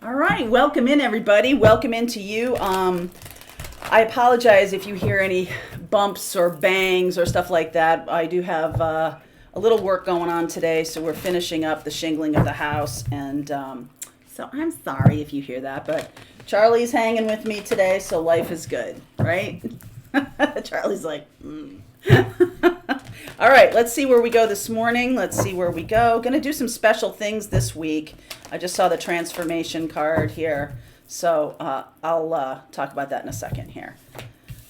All right, welcome in everybody. Welcome into you. I apologize if you hear any bumps or bangs or stuff like that. I do have a little work going on today, so we're finishing up the shingling of the house, and so I'm sorry if you hear that, but Charlie's hanging with me today, so life is good, right? Charlie's like, All right, let's see where we go this morning. Let's see where we go. Going to do some special things this week. I just saw the transformation card here, so I'll talk about that in a second here.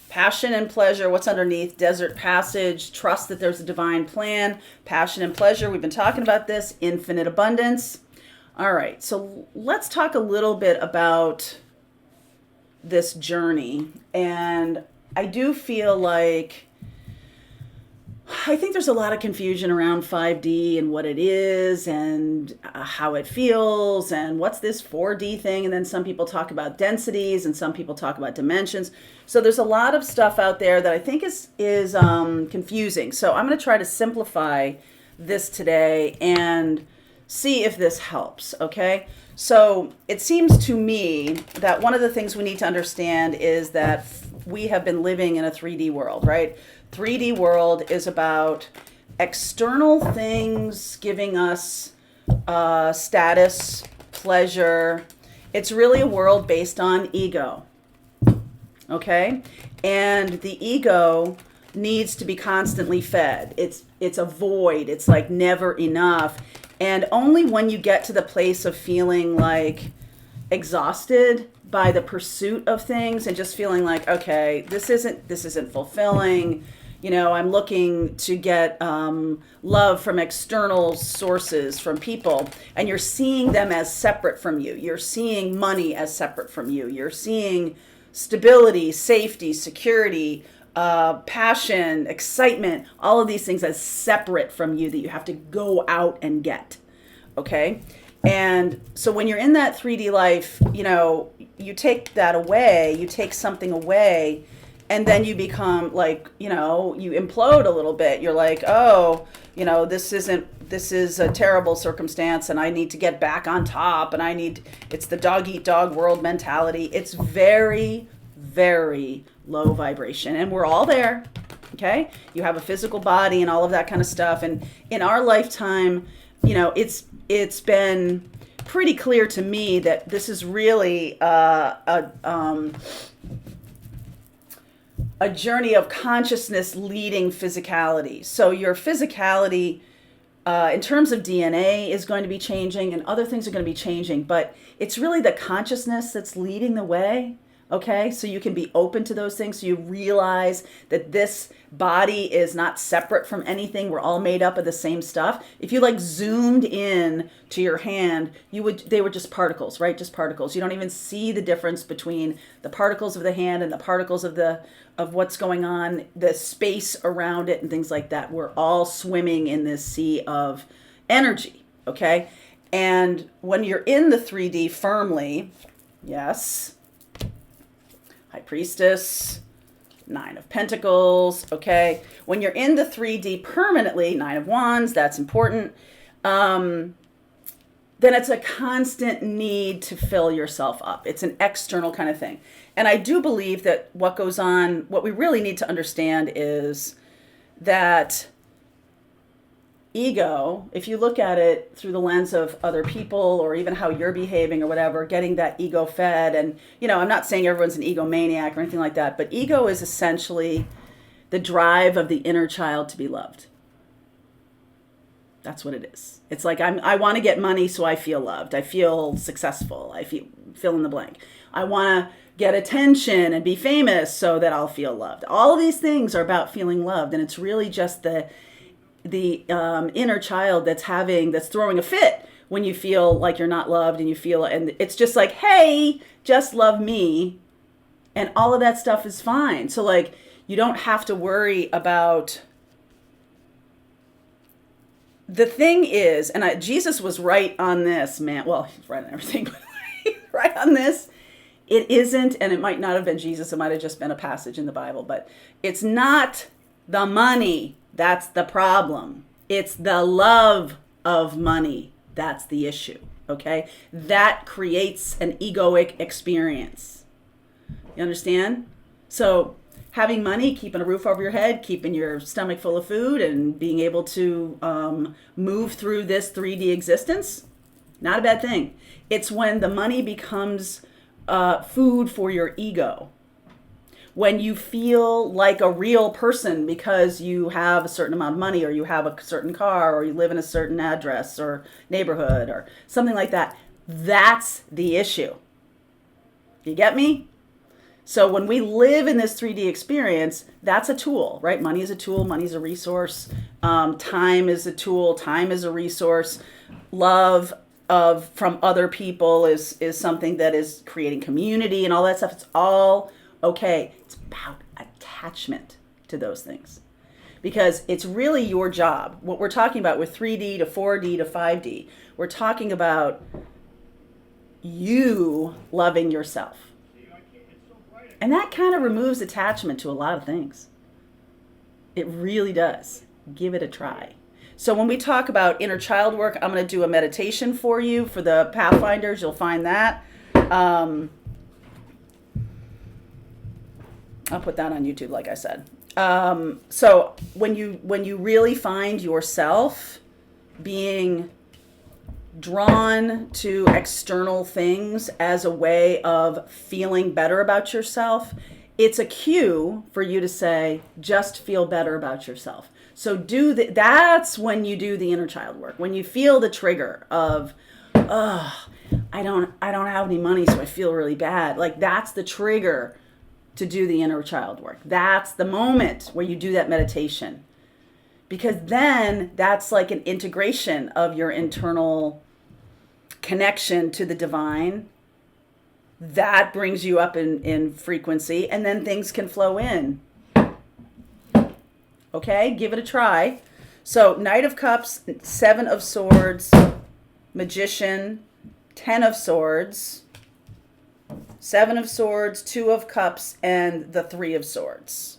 Passion and pleasure, what's underneath? Desert passage, trust that there's a divine plan. Passion and pleasure, we've been talking about this. Infinite abundance. All right, so let's talk a little bit about this journey. And I do feel like I think there's a lot of confusion around 5D and what it is and how it feels and what's this 4D thing. And then some people talk about densities and some people talk about dimensions. So there's a lot of stuff out there that I think is confusing. So I'm going to try to simplify this today and see if this helps, okay? So it seems to me that one of the things we need to understand is that we have been living in a 3D world, right? 3D world is about external things giving us status, pleasure. It's really a world based on ego, okay? And the ego needs to be constantly fed. It's a void. It's like never enough. And only when you get to the place of feeling like exhausted by the pursuit of things and just feeling like, okay, this isn't fulfilling. You know, I'm looking to get love from external sources, from people, and you're seeing them as separate from you. You're seeing money as separate from you. You're seeing stability, safety, security, passion, excitement, all of these things as separate from you that you have to go out and get, okay? And so when you're in that 3D life, you know, you take that away, you take something away, and then you become like, you know, you implode a little bit. You're like, oh, you know, this is a terrible circumstance and I need to get back on top and it's the dog eat dog world mentality. It's very, very low vibration and we're all there, okay? You have a physical body and all of that kind of stuff. And in our lifetime, you know, it's been pretty clear to me that this is really a journey of consciousness leading physicality. So your physicality, in terms of DNA, is going to be changing and other things are going to be changing, but it's really the consciousness that's leading the way. Okay, so you can be open to those things. So you realize that this body is not separate from anything. We're all made up of the same stuff. If you like zoomed in to your hand, they were just particles, right? Just particles. You don't even see the difference between the particles of the hand and the particles of what's going on, the space around it and things like that. We're all swimming in this sea of energy, okay? And when you're in the 3D firmly, yes, High Priestess, Nine of Pentacles, okay? When you're in the 3D permanently, Nine of Wands, that's important, then it's a constant need to fill yourself up. It's an external kind of thing. And I do believe that what goes on, what we really need to understand is that ego, if you look at it through the lens of other people or even how you're behaving or whatever, getting that ego fed. And, you know, I'm not saying everyone's an egomaniac or anything like that, but ego is essentially the drive of the inner child to be loved. That's what it is. It's like, I want to get money so I feel loved. I feel successful. I feel fill in the blank. I want to get attention and be famous so that I'll feel loved. All of these things are about feeling loved. And it's really just the inner child that's throwing a fit when you feel like you're not loved and it's just like, hey, just love me. And all of that stuff is fine. So like, you don't have to worry about. The thing is, and Jesus was right on this, man. Well, he's right on everything, but right on this. It isn't, and it might not have been Jesus. It might have just been a passage in the Bible, but it's not the money that's the problem. It's the love of money that's the issue. okay? That creates an egoic experience. You understand? So having money, keeping a roof over your head, keeping your stomach full of food, and being able to move through this 3D existence, not a bad thing. It's when the money becomes food for your ego. When you feel like a real person because you have a certain amount of money, or you have a certain car, or you live in a certain address or neighborhood or something like that, that's the issue. You get me? So when we live in this 3D experience, that's a tool, right? Money is a tool. Money is a resource. Time is a tool. Time is a resource. Love from other people is something that is creating community and all that stuff. It's all okay. It's about attachment to those things, because it's really your job. What we're talking about with 3D to 4D to 5D, we're talking about you loving yourself. And that kind of removes attachment to a lot of things. It really does. Give it a try. So when we talk about inner child work, I'm going to do a meditation for you. For the Pathfinders, you'll find that. I'll put that on YouTube, like I said. So when you really find yourself being drawn to external things as a way of feeling better about yourself, it's a cue for you to say, just feel better about yourself. So that's when you do the inner child work. When you feel the trigger of, oh, I don't have any money, so I feel really bad. Like, that's the trigger to do the inner child work. That's the moment where you do that meditation. Because then that's like an integration of your internal connection to the divine. That brings you up in frequency, and then things can flow in. Okay, give it a try. So Knight of Cups, 7 of Swords, Magician, 10 of Swords, 7 of Swords, 2 of Cups, and the 3 of Swords.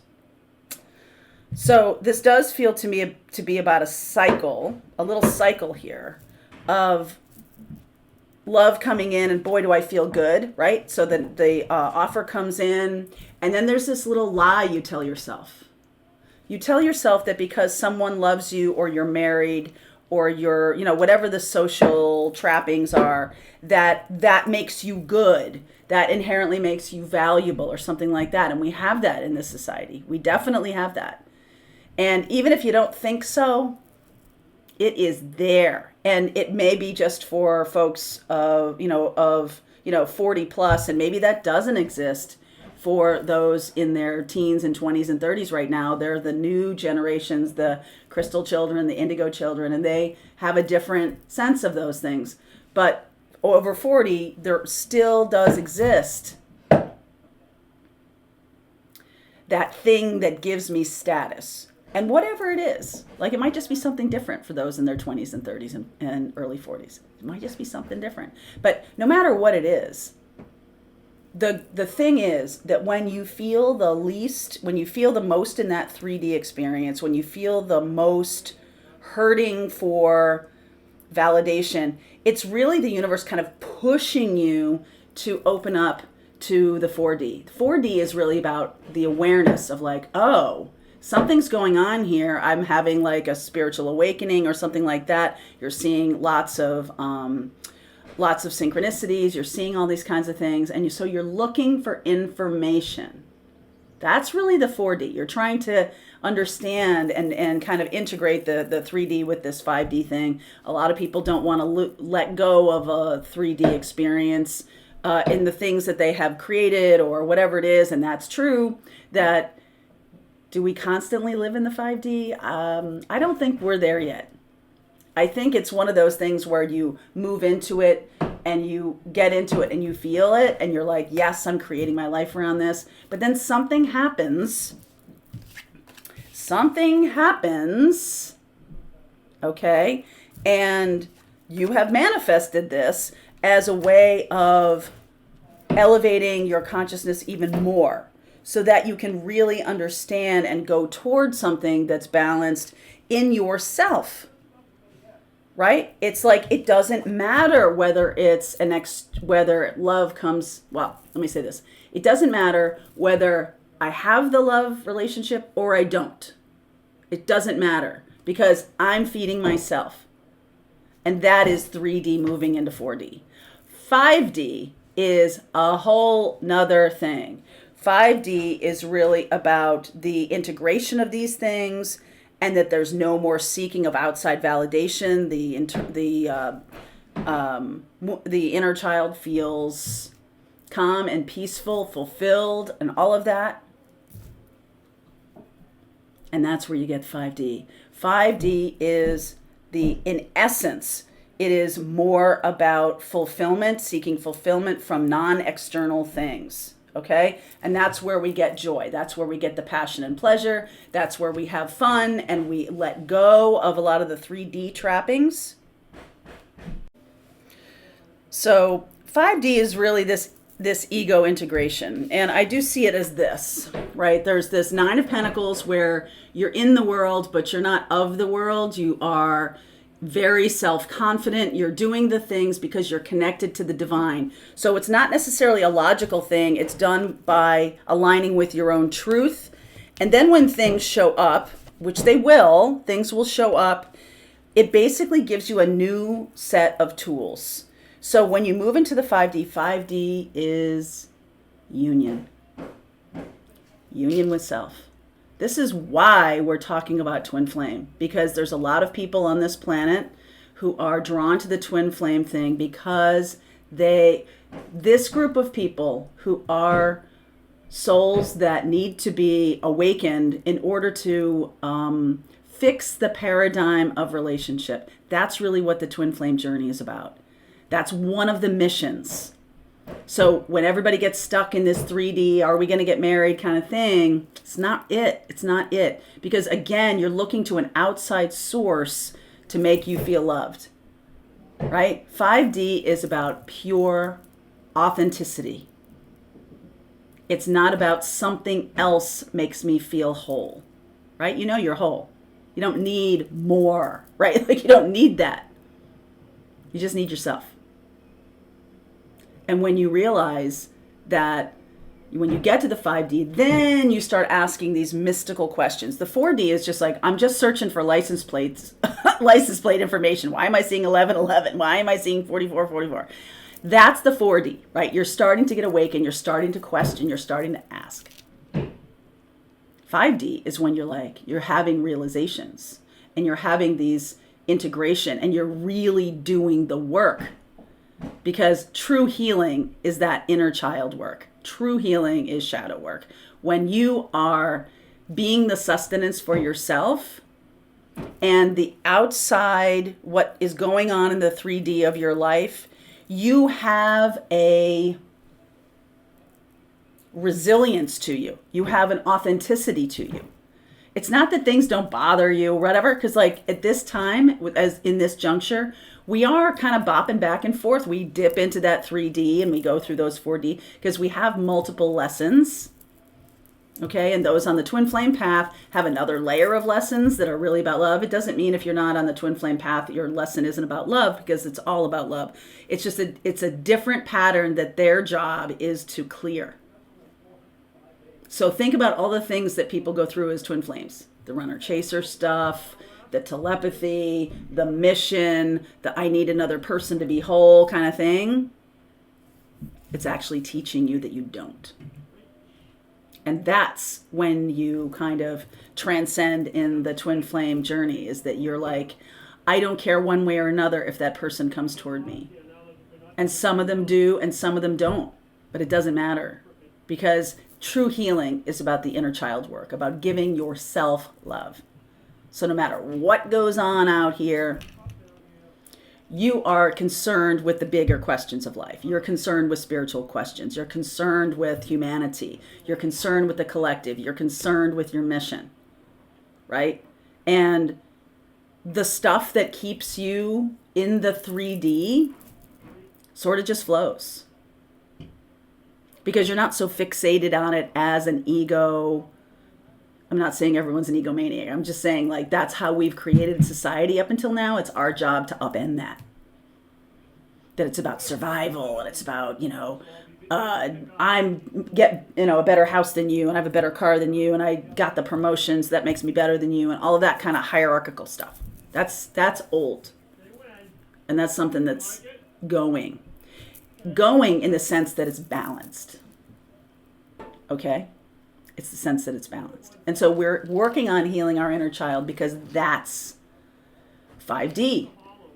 So this does feel to me to be about a cycle, a little cycle here of love coming in, and boy, do I feel good, right? So the offer comes in, and then there's this little lie you tell yourself. You tell yourself that because someone loves you, or you're married, or you're, whatever the social trappings are, that makes you good, that inherently makes you valuable, or something like that. And we have that in this society. We definitely have that. And even if you don't think so, it is there. And it may be just for folks of 40 plus, and maybe that doesn't exist for those in their teens and 20s and 30s right now. They're the new generations, the crystal children, the indigo children, and they have a different sense of those things. But over 40, there still does exist that thing that gives me status. And whatever it is, like it might just be something different for those in their 20s and 30s and early 40s. It might just be something different. But no matter what it is, the thing is that when you feel the most in that 3D experience, when you feel the most hurting for validation, it's really the universe kind of pushing you to open up to the 4D. 4D is really about the awareness of like, oh, something's going on here. I'm having like a spiritual awakening or something like that. You're seeing lots of synchronicities. You're seeing all these kinds of things. And so you're looking for information. That's really the 4D. You're trying to understand and kind of integrate the 3D with this 5D thing. A lot of people don't want to let go of a 3D experience in the things that they have created or whatever it is. And that's true. That do we constantly live in the 5D? I don't think we're there yet. I think it's one of those things where you move into it and you get into it and you feel it and you're like, yes, I'm creating my life around this. But then something happens. Okay? And you have manifested this as a way of elevating your consciousness even more, so that you can really understand and go towards something that's balanced in yourself. right? It's like it doesn't matter whether whether love comes, well, let me say this. It doesn't matter whether I have the love relationship or I don't. It doesn't matter because I'm feeding myself. And that is 3D moving into 4D. 5D is a whole nother thing. 5D is really about the integration of these things, and that there's no more seeking of outside validation. The inner child feels calm and peaceful, fulfilled, and all of that. And that's where you get 5D. 5D is in essence, it is more about fulfillment, seeking fulfillment from non-external things. Okay? And that's where we get joy. That's where we get the passion and pleasure. That's where we have fun and we let go of a lot of the 3D trappings. So 5D is really this ego integration. And I do see it as this, right? There's this 9 of Pentacles where you're in the world, but you're not of the world. You are very self-confident. You're doing the things because you're connected to the divine. So it's not necessarily a logical thing. It's done by aligning with your own truth. And then when things show up, which things will show up, it basically gives you a new set of tools. So when you move into the 5D, 5D is union. Union with self. This is why we're talking about twin flame, because there's a lot of people on this planet who are drawn to the twin flame thing because this group of people who are souls that need to be awakened in order to fix the paradigm of relationship. That's really what the twin flame journey is about. That's one of the missions. So when everybody gets stuck in this 3D, are we going to get married kind of thing, it's not it. It's not it. Because again, you're looking to an outside source to make you feel loved, right? 5D is about pure authenticity. It's not about something else makes me feel whole, right? You know you're whole. You don't need more, right? Like you don't need that. You just need yourself. And when you realize that when you get to the 5D, then you start asking these mystical questions. The 4D is just like, I'm just searching for license plates, license plate information. Why am I seeing 1111? Why am I seeing 4444? That's the 4D, right? You're starting to get awakened. You're starting to question. You're starting to ask. 5D is when you're having realizations and you're having these integration and you're really doing the work. Because true healing is that inner child work. True healing is shadow work. When you are being the sustenance for yourself and the outside, what is going on in the 3D of your life, you have a resilience to you. You have an authenticity to you. It's not that things don't bother you or whatever, because like at this time, as in this juncture, we are kind of bopping back and forth. We dip into that 3D and we go through those 4D because we have multiple lessons. Okay, and those on the twin flame path have another layer of lessons that are really about love. It doesn't mean if you're not on the twin flame path, your lesson isn't about love, because it's all about love. It's just it's a different pattern that their job is to clear. So think about all the things that people go through as twin flames. The runner chaser stuff, the telepathy, the mission, the I need another person to be whole kind of thing. It's actually teaching you that you don't. And that's when you kind of transcend in the twin flame journey, is that you're like, I don't care one way or another if that person comes toward me. And some of them do and some of them don't. But it doesn't matter, because true healing is about the inner child work, about giving yourself love. So no matter what goes on out here, you are concerned with the bigger questions of life. You're concerned with spiritual questions. You're concerned with humanity. You're concerned with the collective. You're concerned with your mission, right? And the stuff that keeps you in the 3D sort of just flows, because you're not so fixated on it as an ego. I'm not saying everyone's an egomaniac. I'm just saying, like, that's how we've created society up until now. It's our job to upend that. That it's about survival, and it's about, I'm get a better house than you, and I have a better car than you, and I got the promotions that makes me better than you, and all of that kind of hierarchical stuff. That's old, and that's something that's going in the sense that it's balanced. Okay, it's the sense that it's balanced, and so we're working on healing our inner child because that's 5D.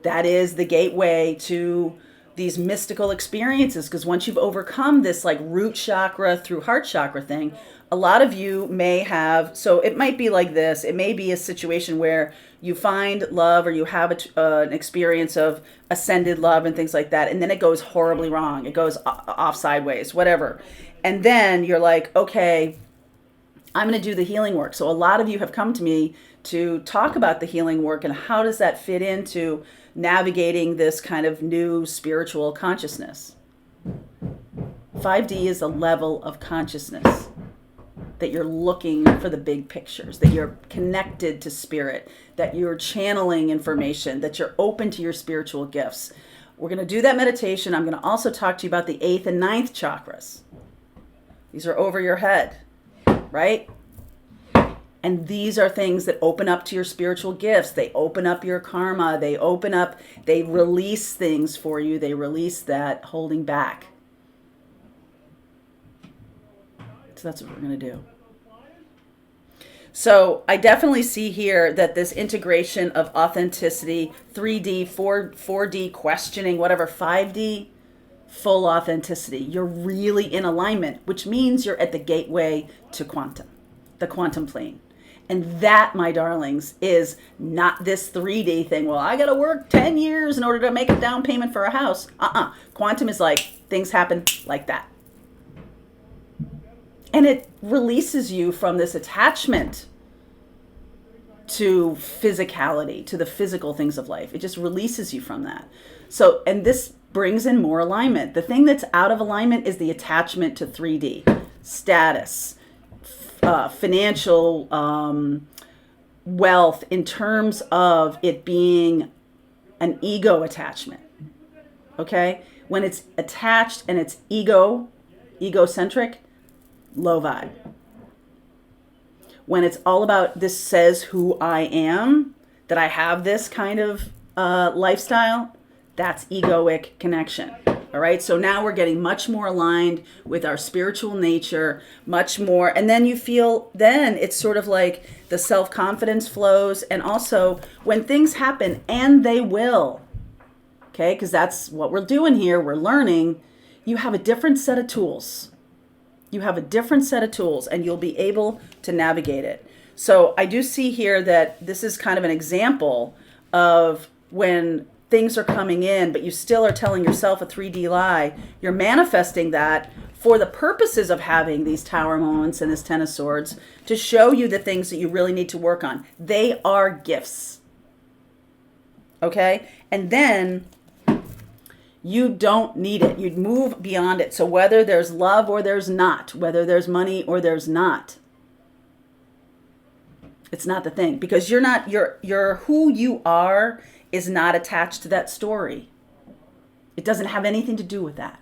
That is the gateway to these mystical experiences, because once you've overcome this like root chakra through heart chakra thing, a lot of you may have, so it might be like this. It may be a situation where you find love, or you have an experience of ascended love and things like that, and then it goes horribly wrong. It goes off sideways, whatever. And then you're like, okay, I'm going to do the healing work. So a lot of you have come to me to talk about the healing work and how does that fit into navigating this kind of new spiritual consciousness. 5D is a level of consciousness that you're looking for the big pictures, that you're connected to spirit, that you're channeling information, that you're open to your spiritual gifts. We're going to do that meditation. I'm going to also talk to you about the 8th and 9th chakras. These are over your head, right? And these are things that open up to your spiritual gifts. They open up your karma. They release things for you. They release that holding back. So that's what we're going to do. So I definitely see here that this integration of authenticity, 3D, 4D questioning, whatever, 5D, full authenticity. You're really in alignment, which means you're at the gateway to quantum, the quantum plane. And that, my darlings, is not this 3D thing. Well, I got to work 10 years in order to make a down payment for a house. Quantum is like things happen like that. And it releases you from this attachment to physicality, to the physical things of life. It just releases you from that. So, and this brings in more alignment. The thing that's out of alignment is the attachment to 3D, status, financial wealth, in terms of it being an ego attachment. Okay? When it's attached and it's egocentric, low vibe. When it's all about this says who I am, that I have this kind of lifestyle, that's egoic connection. All right. So now we're getting much more aligned with our spiritual nature, much more. And then you feel, then it's sort of like the self-confidence flows. And also when things happen, and they will, okay, because that's what we're doing here. We're learning. You have a different set of tools. You have a different set of tools, and you'll be able to navigate it. So I do see here that this is kind of an example of when things are coming in, but you still are telling yourself a 3D lie. You're manifesting that for the purposes of having these tower moments and this 10 of swords to show you the things that you really need to work on. They are gifts. Okay? And then you don't need it. You'd move beyond it. So whether there's love or there's not, whether there's money or there's not, it's not the thing, because you're not, you're who you are is not attached to that story. It doesn't have anything to do with that,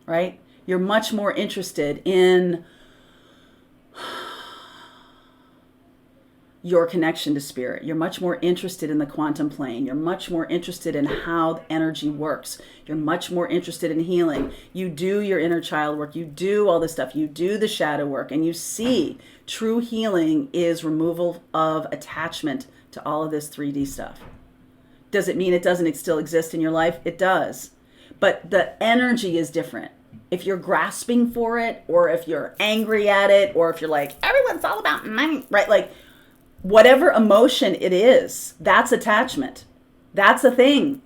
right? You're much more interested in your connection to spirit. You're much more interested in the quantum plane. You're much more interested in how energy works. You're much more interested in healing. You do your inner child work. You do all this stuff. You do the shadow work, and you see true healing is removal of attachment to all of this 3D stuff. Does it mean it doesn't still exist in your life? It does. But the energy is different. If you're grasping for it, or if you're angry at it, or if you're like, everyone's all about money, right? Like, whatever emotion it is, that's attachment. That's a thing.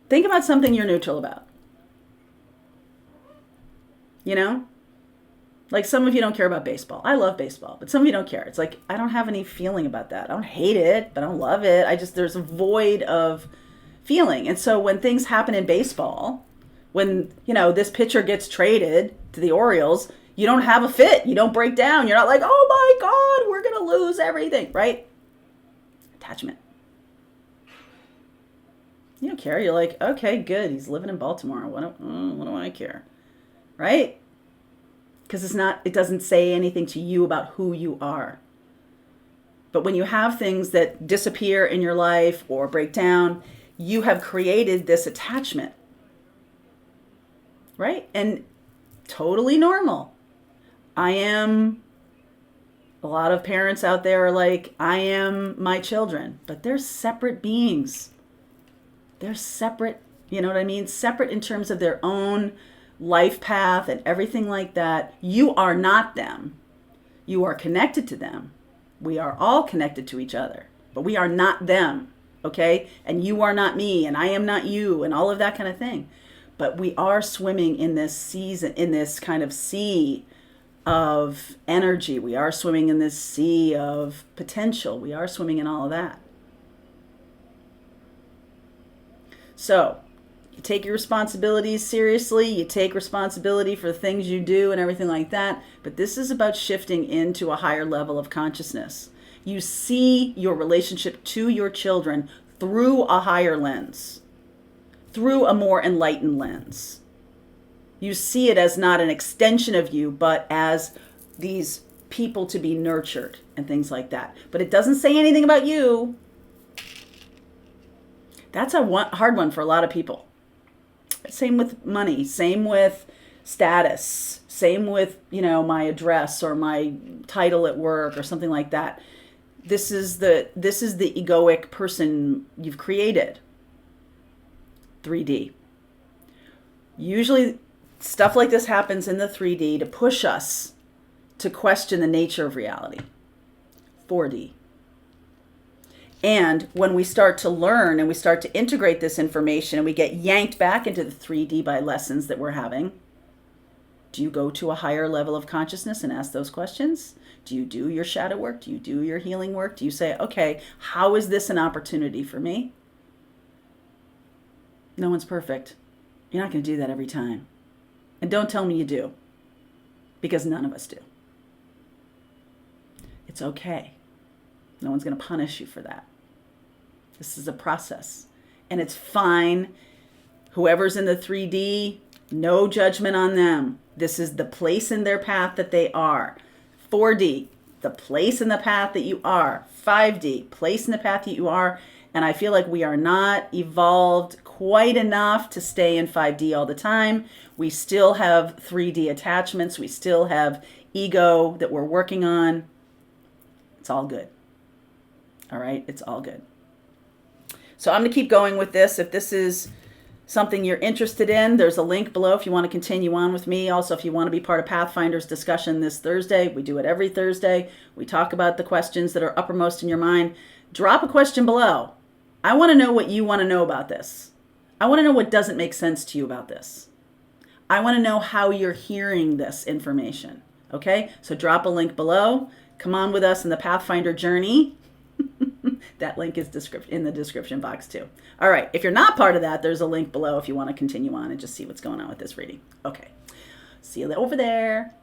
Think about something you're neutral about. You know? Like, some of you don't care about baseball. I love baseball, but some of you don't care. It's like, I don't have any feeling about that. I don't hate it, but I don't love it. There's a void of feeling. And so when things happen in baseball, when, this pitcher gets traded to the Orioles, You don't have a fit. You don't break down. You're not like, oh my God, we're going to lose everything, right? Attachment. You don't care. You're like, okay, good. He's living in Baltimore. What do I care? Right? Because it doesn't say anything to you about who you are. But when you have things that disappear in your life or break down, you have created this attachment. Right? And totally normal. A lot of parents out there are like, I am my children, but they're separate beings. They're separate, you know what I mean? Separate in terms of their own life path and everything like that. You are not them. You are connected to them. We are all connected to each other, but we are not them, okay? And you are not me, and I am not you, and all of that kind of thing. But we are swimming in this kind of sea of energy. We are swimming in this sea of potential. We are swimming in all of that. So you take your responsibilities seriously. You take responsibility for the things you do and everything like that. But this is about shifting into a higher level of consciousness. You see your relationship to your children through a higher lens, through a more enlightened lens. You see it as not an extension of you, but as these people to be nurtured and things like that. But it doesn't say anything about you. That's a hard one for a lot of people. Same with money, same with status, same with, my address or my title at work or something like that. This is the egoic person you've created. 3D. Usually stuff like this happens in the 3D to push us to question the nature of reality. 4D. And when we start to learn and we start to integrate this information and we get yanked back into the 3D by lessons that we're having, do you go to a higher level of consciousness and ask those questions? Do you do your shadow work? Do you do your healing work? Do you say, okay, how is this an opportunity for me? No one's perfect. You're not going to do that every time. And don't tell me you do, because none of us do. It's okay. No one's going to punish you for that. This is a process. And it's fine. Whoever's in the 3D, no judgment on them. This is the place in their path that they are. 4D, the place in the path that you are. 5D, place in the path that you are. And I feel like we are not evolved quite enough to stay in 5D all the time. We still have 3D attachments. We still have ego that we're working on. It's all good. All right, it's all good. So I'm going to keep going with this. If this is something you're interested in, there's a link below if you want to continue on with me. Also, if you want to be part of Pathfinder's discussion this Thursday, we do it every Thursday. We talk about the questions that are uppermost in your mind. Drop a question below. I want to know what you want to know about this. I want to know what doesn't make sense to you about this. I want to know how you're hearing this information. Okay? So drop a link below. Come on with us in the Pathfinder journey. That link is in the description box too. All right. If you're not part of that, there's a link below if you want to continue on and just see what's going on with this reading. Okay. See you over there.